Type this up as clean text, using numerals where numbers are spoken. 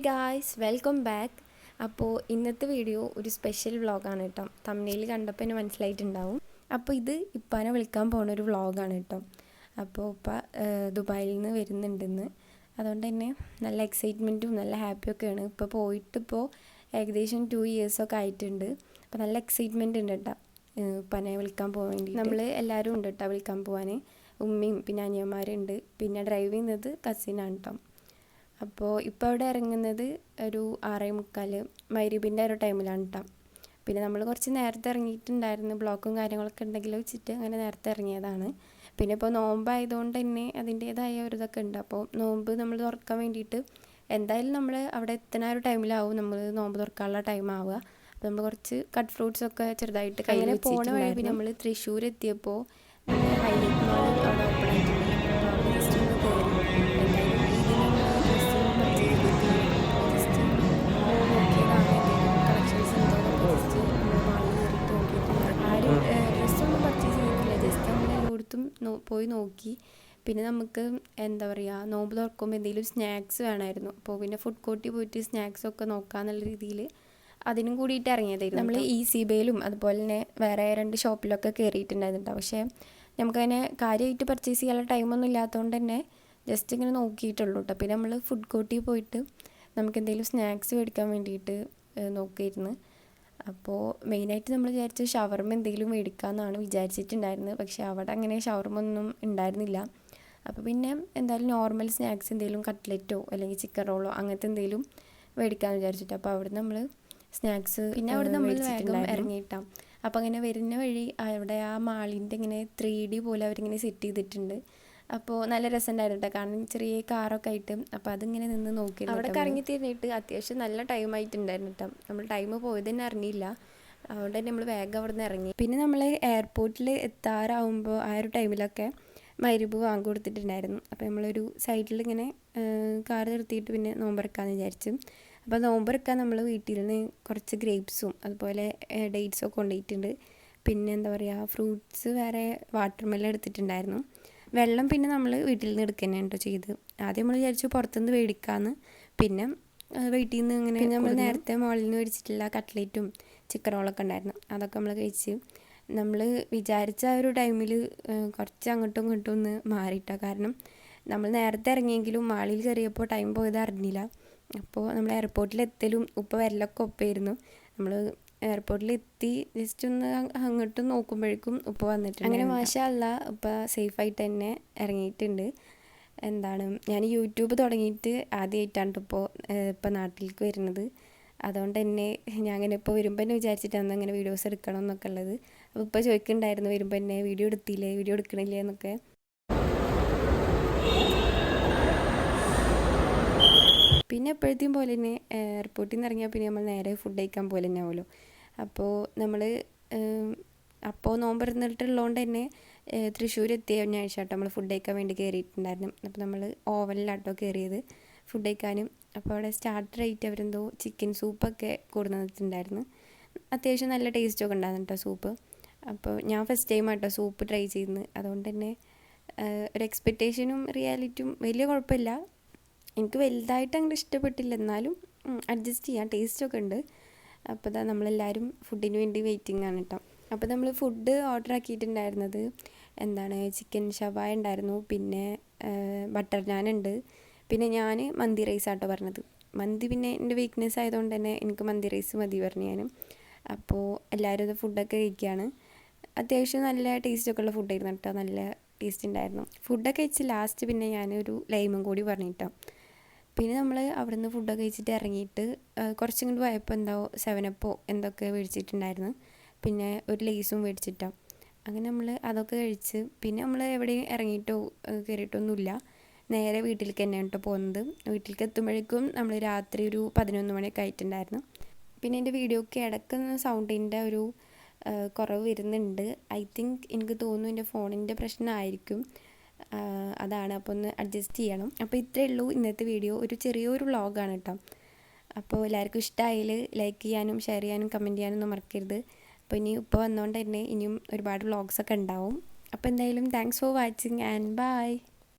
Guys welcome back. അപ്പോൾ ഇന്നത്തെ video ഒരു സ്പെഷ്യൽ വ്ളോഗാണ് കേട്ടോ. തമ്പ്നെയിൽ കണ്ടപ്പോൾ എന്നെ മനസ്സിലായിട്ടുണ്ടാവും. അപ്പോൾ ഇത് ഇപ്പാനെ വിളിക്കാൻ പോകുന്ന ഒരു വ്ളോഗാണ് കേട്ടോ. അപ്പോൾ ഇപ്പ ദുബായിൽ നിന്ന് വരുന്നുണ്ടെന്ന്, അതുകൊണ്ട് തന്നെ നല്ല എക്സൈറ്റ്മെൻറ്റും നല്ല ഹാപ്പിയൊക്കെയാണ്. ഇപ്പോൾ പോയിട്ടിപ്പോൾ ഏകദേശം 2 ഇയേഴ്സൊക്കെ ആയിട്ടുണ്ട്. അപ്പോൾ നല്ല എക്സൈറ്റ്മെൻറ്റ് ഉണ്ട് കേട്ടോ ഇപ്പാനെ വിളിക്കാൻ പോകാൻ വേണ്ടി. നമ്മൾ എല്ലാവരും ഉണ്ട് കേട്ടോ വിളിക്കാൻ പോകാൻ. ഉമ്മയും പിന്നെ അനിയന്മാരുണ്ട്, പിന്നെ ഡ്രൈവ് ചെയ്യുന്നത് കസിനാണ് കേട്ടോ. അപ്പോൾ ഇപ്പോൾ അവിടെ ഇറങ്ങുന്നത് ഒരു 6:45 മഗ്‌രിബിൻ്റെ ഒരു ടൈമിലാണ് കേട്ടോ. പിന്നെ നമ്മൾ കുറച്ച് നേരത്തെ ഇറങ്ങിയിട്ടുണ്ടായിരുന്നു, ബ്ലോക്കും കാര്യങ്ങളൊക്കെ ഉണ്ടെങ്കിൽ വെച്ചിട്ട് അങ്ങനെ നേരത്തെ ഇറങ്ങിയതാണ്. പിന്നെ ഇപ്പോൾ നോമ്പായതുകൊണ്ട് തന്നെ അതിൻ്റേതായ ഒരു ഇതൊക്കെ ഉണ്ട്. അപ്പോൾ നോമ്പ് നമ്മൾ തുറക്കാൻ വേണ്ടിയിട്ട് എന്തായാലും നമ്മൾ അവിടെ എത്തുന്ന ഒരു ടൈമിലാവും നമ്മൾ നോമ്പ് തുറക്കാനുള്ള ടൈം ആവുക. അപ്പോൾ നമ്മൾ കുറച്ച് കട്ട് ഫ്രൂട്ട്സൊക്കെ ചെറുതായിട്ട് കയ്യിൽ പോണ വഴി പിന്നെ നമ്മൾ തൃശ്ശൂർ എത്തിയപ്പോൾ ഹൈലൈറ്റ് മാൾ അവിടെ ഓപ്പൺ ആയിട്ടുണ്ട്. അപ്പോൾ അവിടെ ജസ്റ്റ് ഒന്ന് കയറി പോയി നോക്കി. പിന്നെ നമുക്ക് എന്താ പറയുക, നോമ്പ് തുറക്കുമ്പോൾ എന്തെങ്കിലും സ്നാക്സ് വേണമായിരുന്നു. അപ്പോൾ പിന്നെ ഫുഡ് കോർട്ടിൽ പോയിട്ട് സ്നാക്സൊക്കെ നോക്കാമെന്നുള്ള രീതിയിൽ അതിനും കൂടിയിട്ട് ഇറങ്ങിയതായിരുന്നു. നമ്മൾ ഈസിബേയിലും അതുപോലെ തന്നെ വേറെ 2 ഷോപ്പിലൊക്കെ കയറിയിട്ടുണ്ടായിരുന്നു. പക്ഷേ നമുക്കതിനെ കാര്യമായിട്ട് പർച്ചേസ് ചെയ്യാനുള്ള ടൈമൊന്നും ഇല്ലാത്തതുകൊണ്ട് തന്നെ ജസ്റ്റ് ഇങ്ങനെ നോക്കിയിട്ടുള്ളൂ കേട്ടോ. പിന്നെ നമ്മൾ ഫുഡ് കോർട്ടിൽ പോയിട്ട് നമുക്ക് എന്തെങ്കിലും സ്നാക്സ് മേടിക്കാൻ വേണ്ടിയിട്ട് നോക്കിയിരുന്നു. അപ്പോൾ മെയിനായിട്ട് നമ്മൾ വിചാരിച്ച ഷവർമ എന്തെങ്കിലും മേടിക്കാമെന്നാണ് വിചാരിച്ചിട്ടുണ്ടായിരുന്നത്. പക്ഷേ അവിടെ അങ്ങനെ ഷവർമ ഒന്നും ഉണ്ടായിരുന്നില്ല. അപ്പോൾ പിന്നെ എന്തായാലും നോർമൽ സ്നാക്സ് എന്തെങ്കിലും കട്ട്ലറ്റോ അല്ലെങ്കിൽ ചിക്കൻ റോളോ അങ്ങനത്തെ എന്തെങ്കിലും മേടിക്കാമെന്ന് വിചാരിച്ചിട്ട് അപ്പോൾ അവിടെ നമ്മൾ സ്നാക്സ് പിന്നെ അവിടെ നമ്മൾ വേഗം ഇറങ്ങിയിട്ടാം. അപ്പോൾ അങ്ങനെ വരുന്ന വഴി അവിടെ ആ മാളിൻ്റെ ഇങ്ങനെ 3D പോലെ അവരിങ്ങനെ സെറ്റ് ചെയ്തിട്ടുണ്ട്. അപ്പോൾ നല്ല രസമുണ്ടായിരുന്നു കേട്ടോ, കാരണം ചെറിയ കാറൊക്കെ ആയിട്ട്. അപ്പോൾ അതിങ്ങനെ നിന്ന് നോക്കി അവിടെ കറങ്ങി തിരിഞ്ഞിട്ട് അത്യാവശ്യം നല്ല ടൈം ആയിട്ടുണ്ടായിരുന്നു കേട്ടോ. നമ്മൾ ടൈം പോയത് തന്നെ അറിഞ്ഞില്ല, അതുകൊണ്ട് തന്നെ നമ്മൾ വേഗം അവിടെ നിന്ന് ഇറങ്ങി. പിന്നെ നമ്മൾ എയർപോർട്ടിൽ എത്താറാവുമ്പോൾ ആ ഒരു ടൈമിലൊക്കെ മഗ്‌രിബ് വാങ്ങി കൊടുത്തിട്ടുണ്ടായിരുന്നു. അപ്പോൾ നമ്മളൊരു സൈഡിൽ ഇങ്ങനെ കാർ നിർത്തിയിട്ട് പിന്നെ നോമ്പെടുക്കാമെന്ന് വിചാരിച്ചു. അപ്പോൾ നോമ്പെടുക്കാൻ നമ്മൾ വീട്ടിൽ നിന്ന് കുറച്ച് ഗ്രേപ്സും അതുപോലെ ഡേറ്റ്സൊക്കെ കൊണ്ടുപോയിട്ടുണ്ട്. പിന്നെ എന്താ പറയുക, ഫ്രൂട്ട്സ് വേറെ വാട്ടർമെലൺ എടുത്തിട്ടുണ്ടായിരുന്നു. വെള്ളം പിന്നെ നമ്മൾ വീട്ടിൽ നിന്ന് എടുക്കുന്നതാണ് കേട്ടോ ചെയ്ത്. ആദ്യം നമ്മൾ വിചാരിച്ചു പുറത്തുനിന്ന് മേടിക്കാമെന്ന്, പിന്നെ വീട്ടിൽ നിന്ന് ഇങ്ങനെ നമ്മൾ നേരത്തെ മോളിൽ നിന്ന് മേടിച്ചിട്ടുള്ള കട്ട്ലേറ്റും ചിക്കൻ റോളൊക്കെ ഉണ്ടായിരുന്നു, അതൊക്കെ നമ്മൾ കഴിച്ച്. നമ്മൾ വിചാരിച്ച ആ ഒരു ടൈമിൽ കുറച്ച് അങ്ങോട്ടും ഇങ്ങോട്ടും ഒന്ന് മാറിയിട്ടാണ്. കാരണം നമ്മൾ നേരത്തെ ഇറങ്ങിയെങ്കിലും മാളിൽ കയറിയപ്പോൾ ടൈം പോയത് അറിഞ്ഞില്ല. അപ്പോൾ നമ്മൾ എയർപോർട്ടിലെത്തലും വരലൊക്കെ ഒപ്പമായിരുന്നു. നമ്മൾ എയർപോർട്ടിലെത്തി ജസ്റ്റ് ഒന്ന് അങ്ങോട്ടും നോക്കുമ്പോഴേക്കും വന്നിട്ടുണ്ട്. അങ്ങനെ മാഷാ അല്ലാഹ് സേഫായിട്ട് തന്നെ ഇറങ്ങിയിട്ടുണ്ട്. ഞാൻ യൂട്യൂബ് തുടങ്ങിയിട്ട് ആദ്യമായിട്ടാണ് ഇപ്പോൾ നാട്ടിലേക്ക് വരുന്നത്. അതുകൊണ്ട് തന്നെ ഞാൻ അങ്ങനെ ഇപ്പോൾ വരുമ്പോൾ തന്നെ വിചാരിച്ചിട്ടാണ് അങ്ങനെ വീഡിയോസ് എടുക്കണം എന്നൊക്കെ ഉള്ളത്. അപ്പോൾ ഇപ്പോൾ ചോദിക്കുന്നുണ്ടായിരുന്നു വരുമ്പോൾ തന്നെ വീഡിയോ എടുക്കണില്ലേ എന്നൊക്കെ. പിന്നെ എപ്പോഴത്തെയും പോലെ തന്നെ എയർപോർട്ടിൽ നിന്ന് ഇറങ്ങിയാൽ പിന്നെ നമ്മൾ നേരെ ഫുഡ് കഴിക്കാൻ പോലെ തന്നെ ആവുമല്ലോ. അപ്പോൾ നോമ്പെറുന്നിട്ടുള്ളതുകൊണ്ട് തന്നെ തൃശ്ശൂർ എത്തിയ ഞായറാഴ്ച കേട്ടോ നമ്മൾ ഫുഡ് കഴിക്കാൻ വേണ്ടി കയറിയിട്ടുണ്ടായിരുന്നു. അപ്പോൾ നമ്മൾ ഓവനിലാട്ടോ കയറിയത് ഫുഡ് കഴിക്കാനും. അപ്പോൾ അവിടെ സ്റ്റാർട്ടർ ആയിട്ട് അവരെന്തോ ചിക്കൻ സൂപ്പൊക്കെ കൊടുത്തിട്ടുണ്ടായിരുന്നു. അത്യാവശ്യം നല്ല ടേസ്റ്റൊക്കെ ഉണ്ടായിരുന്നു കേട്ടോ സൂപ്പ്. അപ്പോൾ ഞാൻ ഫസ്റ്റ് ടൈം ആട്ടോ സൂപ്പ് ട്രൈ ചെയ്യുന്നത്, അതുകൊണ്ട് തന്നെ ഒരു എക്സ്പെക്റ്റേഷനും റിയാലിറ്റിയും വലിയ കുഴപ്പമില്ല. എനിക്ക് വലുതായിട്ട് അങ്ങനെ ഇഷ്ടപ്പെട്ടില്ല, എന്നാലും അഡ്ജസ്റ്റ് ചെയ്യാം, ടേസ്റ്റൊക്കെ ഉണ്ട്. അപ്പോൾ നമ്മളെല്ലാവരും ഫുഡിന് വേണ്ടി വെയിറ്റിംഗ് ആണ് കേട്ടോ. അപ്പോൾ നമ്മൾ ഫുഡ് ഓർഡർ ആക്കിയിട്ടുണ്ടായിരുന്നത് ചിക്കൻ ഷവായ ഉണ്ടായിരുന്നു, പിന്നെ ബട്ടർ നാൻ ഉണ്ട്, പിന്നെ ഞാൻ മന്തി റൈസ് ആട്ടോ പറഞ്ഞത്. മന്തി പിന്നെ എൻ്റെ വീക്ക്നെസ് ആയതുകൊണ്ട് തന്നെ എനിക്ക് മന്തി റൈസ് മതി പറഞ്ഞു ഞാനും. അപ്പോൾ എല്ലാവരും ഇത് ഫുഡൊക്കെ കഴിക്കുകയാണ്. അത്യാവശ്യം നല്ല ടേസ്റ്റൊക്കെ ഉള്ള ഫുഡായിരുന്നു കേട്ടോ, നല്ല ടേസ്റ്റ് ഉണ്ടായിരുന്നു. ഫുഡൊക്കെ കഴിച്ച് ലാസ്റ്റ് പിന്നെ ഞാനൊരു ലൈമും കൂടി പറഞ്ഞിട്ടോ. പിന്നെ നമ്മൾ അവിടെ നിന്ന് ഫുഡൊക്കെ കഴിച്ചിട്ട് ഇറങ്ങിയിട്ട് കുറച്ചും കൂടി പോയപ്പോൾ 7up എന്തൊക്കെ മേടിച്ചിട്ടുണ്ടായിരുന്നു, പിന്നെ ഒരു ലേസും മേടിച്ചിട്ടോ. അങ്ങനെ നമ്മൾ അതൊക്കെ കഴിച്ച് പിന്നെ നമ്മൾ എവിടെയും ഇറങ്ങിയിട്ടോ കയറിയിട്ടൊന്നുമില്ല, നേരെ വീട്ടിലേക്ക് തന്നെയാണ് കേട്ടോ പോകുന്നത്. വീട്ടിലേക്ക് എത്തുമ്പോഴേക്കും നമ്മൾ രാത്രി ഒരു 11 മണിയൊക്കെ ആയിട്ടുണ്ടായിരുന്നു. പിന്നെ എൻ്റെ വീഡിയോക്ക് ഇടയ്ക്കുന്ന സൗണ്ടിൻ്റെ ഒരു കുറവ് വരുന്നുണ്ട്. ഐ തിങ്ക് എനിക്ക് തോന്നുന്നു എൻ്റെ ഫോണിൻ്റെ പ്രശ്നമായിരിക്കും, അതാണ്. അപ്പോൾ ഒന്ന് അഡ്ജസ്റ്റ് ചെയ്യണം. അപ്പോൾ ഇത്രയേ ഉള്ളൂ ഇന്നത്തെ വീഡിയോ, ഒരു ചെറിയൊരു വ്ളോഗാണ് കേട്ടോ. അപ്പോൾ എല്ലാവർക്കും ഇഷ്ടമായാൽ ലൈക്ക് ചെയ്യാനും ഷെയർ ചെയ്യാനും കമൻറ്റ് ചെയ്യാനും ഒന്നും മറക്കരുത്. അപ്പോൾ ഇപ്പോൾ വന്നുകൊണ്ട് തന്നെ ഇനിയും ഒരുപാട് വ്ളോഗ്സൊക്കെ ഉണ്ടാവും. അപ്പോൾ എന്തായാലും thanks for watching and by.